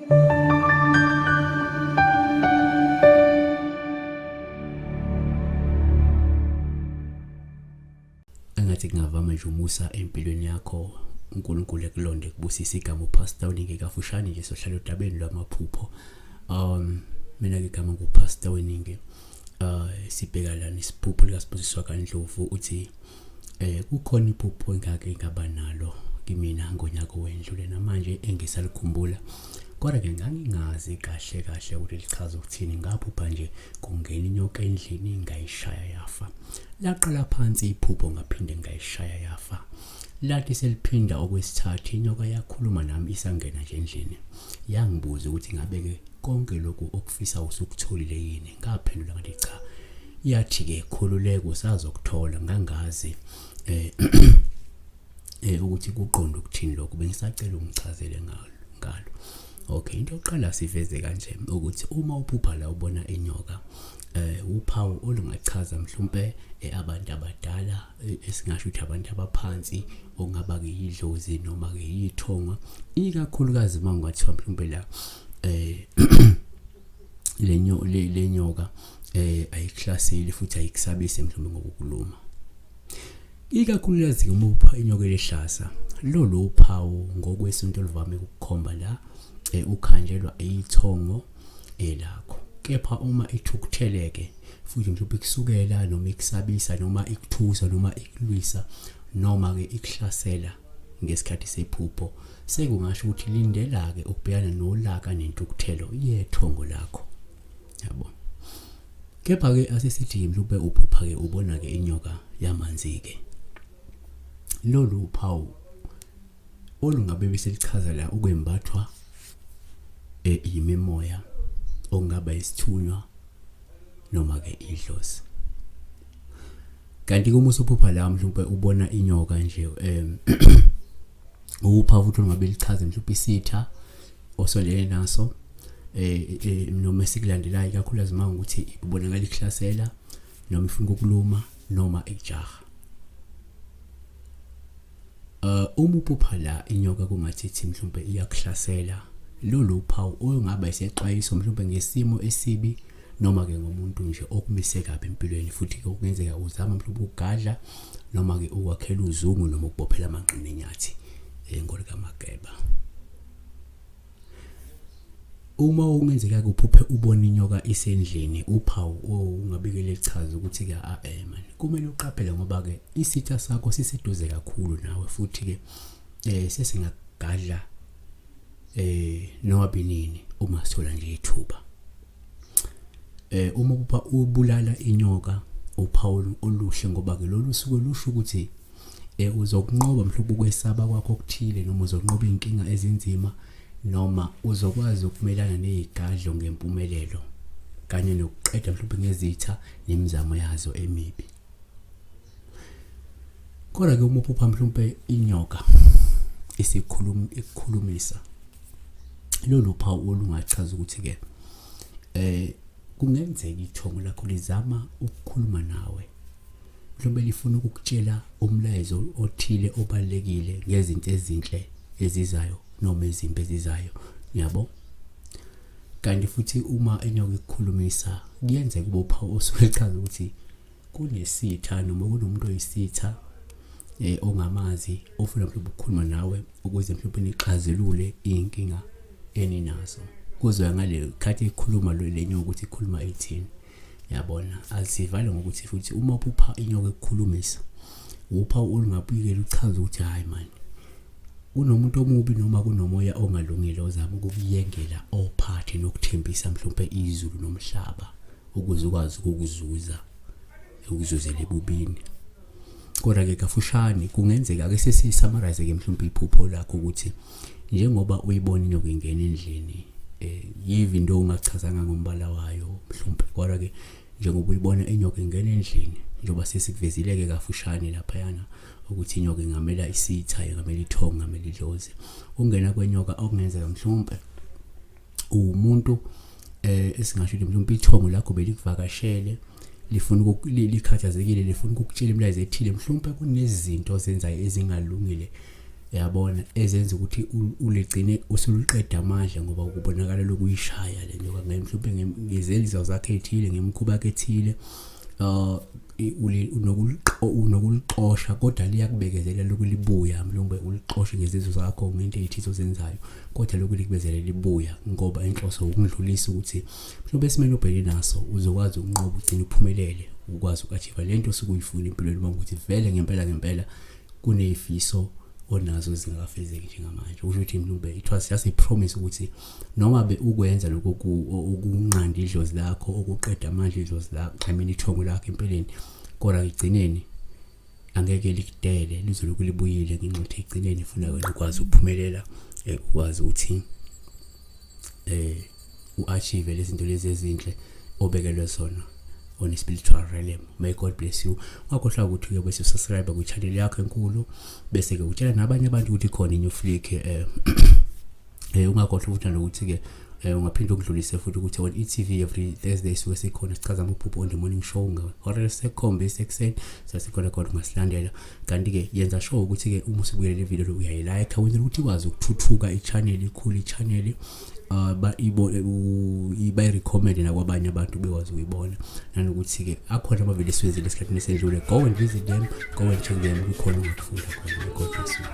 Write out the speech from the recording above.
Engathi kungavama nje umusa empilweni yakho uNkulunkulu ekulonde kubusisa igama uPastor WeNingi kafushane nje sohlala odabeni lwamaphupho. Mina ngigama nguPastor WeNingi. Sibheka lana isiphupho likaSibusiswa kaNdlovu uthi kukhona iphupho engaba nalo kimina ngonyaka owendlule namanje engisalikhumbula. Kodwa ke ngangingazi kahle ukuthi lichaza ukuthini. Ngaphupha nje kungena inyoka endlini ngayishaya yafa. Laqala phansi iphupho ngaphinde ngayishaya yafa. Lathi seliphinda okwesithathu inyoka yakhuluma nami isangena nje endlini. Yangibuza ukuthi ngabe ke konke lokhu okufisa usukutholile yini. Ngaphendula ngathi cha. Yathi ke khululeka usazokuthola ngangazi ukuthi kuqonda ukuthini lokho bengisacela ungichazele ngalo. Okay, into yokuqala siveze kanje ukuthi uma uphupha la ubona inyoka uphawu olungachaza mhlawumbe abantu abadala esingasho ukuthi abantu abaphansi ongaba ke idlozi noma ke yithonga ikakhulukazi mangathiwa mhlawumbe la lenyoka ayiklaseli futhi ayikusabise mhlawumbe ngokukhuluma. Ikakhulukazi uma upha inyoka lehlasa lolu uphawu ngokwesonto oluvame ukukhomba la ukhanjelwa ithongo elakho. Kepha uma ithukutheleke futhi mhlawumbe ikusukela noma ikusabisa noma ikuthusa noma ikulwisa noma ke ikuhlasela ngesikhathi sephupho sekungasho ukuthi lindela ke ukubhekana nolaka nentukuthelo yethongo lakho. Yabo. Kepha ke asesithi mhlawumbe uphupha ke ubona ke inyoka yamanzi ke. Lolu uphawu olungabe bese lichaza la ukwembathwa imimoya ongaba isithunywa noma ke idlozi. Kanti kuma usuphupha la mhlawumbe ubona inyoka nje uphawu futhi ongabe lichaza mhlawumbe isitha osondele naso noma sikulandelayo kakhulukazi manje ukuthi ubonakala ikihlasela noma ifuna ukuluma noma ijaha. Uma uphupha la inyoka kungathithi mhlawumbe iyakuhlasela lolu uphawu ongaba isexwayiso mhlawumbe ngesimo esibi noma ke ngomuntu nje okumise kabi empilweni futhi ke okungenzeka uzama mhlawumbe ukugadla noma ke ukwakhela uzungu noma ukubophela amanqine enyathi ngolika mageba. Uma ungenzeka kuphuphe ubona inyoka isendlini uphawu ungabikele lichaza ukuthi ke man kumele uqaphele ngoba ke isitha sakho siseduze kakhulu nawe futhi ke sesingagadla noma binini uma sithola nje ithuba. Uma ubulala inyoka uphawu oluhle ngoba ke lolu suku lusho ukuthi uzokunqoba mhlawumbe ukwesaba kwakho okuthile noma uzonqoba inkinga ezinzima noma uzokwazi ukumelana nezigadlo ngempumelelo kanye nokuqeda mhlawumbe ngezitha nemizamo yazo emibi. Kodwa ke uma uphupha mhlawumbe inyoka ikukhulumisa lolu uphawu olungachaza ukuthi ke kungenzeka ithongo lakho lizama ukukhuluma nawe mhlawumbe lifuna ukukutshela umlayezo othile obalekile ngezinto ezinhle ezizayo noma izimpi ezizayo. Yabo. Kanti futhi uma inyoka ikukhulumisa kuyenzeka kube uphawu osuchaza ukuthi kunesitha noma kunomuntu oyisitha ongamazi ofuna mhlawumbe ukukhuluma nawe ukuze mhlawumbe nixazulule inkinga eninazo. Kuzoya ngale khathi ikhuluma lenyoka ukuthi ikhuluma ethini. Yabona asivale ngokuthi futhi uma uphupha inyoka ikukhulumisa uphawu olungabikela uchaza ukuthi hayi man unomuntu omubi noma kunomoya ongalungile ozama ukuyengela ophathe nokuthembisa mhlawumbe izulu nomhlaba ukuze ukwazi ukuzuzela ebubini. Kodwa ke kafushane kungenzeka ke sesisummarize ke mhlawumbe iphupho lakho ukuthi njengoba uyibona inyoka ingena endlini yivi into ungachazanga ngombala wayo mhlawumbe. Kodwa ke njengoba uyibona inyoka ingena endlini njengoba sesikuvezileke kafushane lapha yana ukuthi inyoka ingamela isitha ingamela ithonga ingamela idlozi. Ungena kwenyoka okungenzeka mhlawumbe umuntu esingasho ukuthi mhlawumbe ithongo lakho belikuvakashele lifuna likhathazekile lifuna ukukutshela imlayezo ethile mhlawumbe kunezinto ozenzayo ezingalungile uyabona ezenza ukuthi uligcine usuluqeda amandla ngoba kubonakala lokuyishaya le nyoka mhlawumbe ngezenzo zakhe ethile ngemkhuba ethile unokuliqosha kodwa liyakubekezelela lokulibuya mhlawumbe uliqoshe ngezenzo zakho ngento ezithizo zenzayo kodwa lokulibekezelela libuya ngoba inhloso ukundlulisa ukuthi mhlawumbe esimeni obhekene naso uzokwazi ukunqoba ugcine uphumelele ukwazi ukachiva lento osukuyifuna empilweni uma ukuthi vele ngempela kunezifiso onazo zingakafezeki njengamanje ukuthi mhlawumbe it was just a promise ukuthi noma be ukwenza lokho ukunqanda idlozi lakho ukuqeda amandla idlozi lakho ithongo lakho empilweni kodwa igcineni angeke likudele lizoloku libuyile ngenxa igcineni ifuna wena ukwazi ukuphumelela ukwazi ukuthi uachieve lezi zinto lezi ezinhle obekelwe zona on a spiritual realm. May God bless you. Ungakhohlwa ukuthi ube subscribe ku channel yakho enkulu bese ke utshela nabanye abantu ukuthi khona iNufliq ungakhohlwa ukuthi nokuthi ke ungaphinda ukudlulise futhi ukuthi on eTV every Thursday suke sikhona sichaza amaphupho on the morning show ngahora lesikhombisa ekuseni sasikhona khona ungasilandela kanti ke yenza sure ukuthi ke uma usubukele le video uyayilike wenza ukuthi ikwazi ukuthuthuka ichannel ikhulu ichannel bayi-recommend nakwabanye abantu bekwazi ukuyibona nanokuthi ke akhona amavideo esiwenzile esikhathini esendlule go and visit them go and check them kukhona ungakufunda khona God bless you.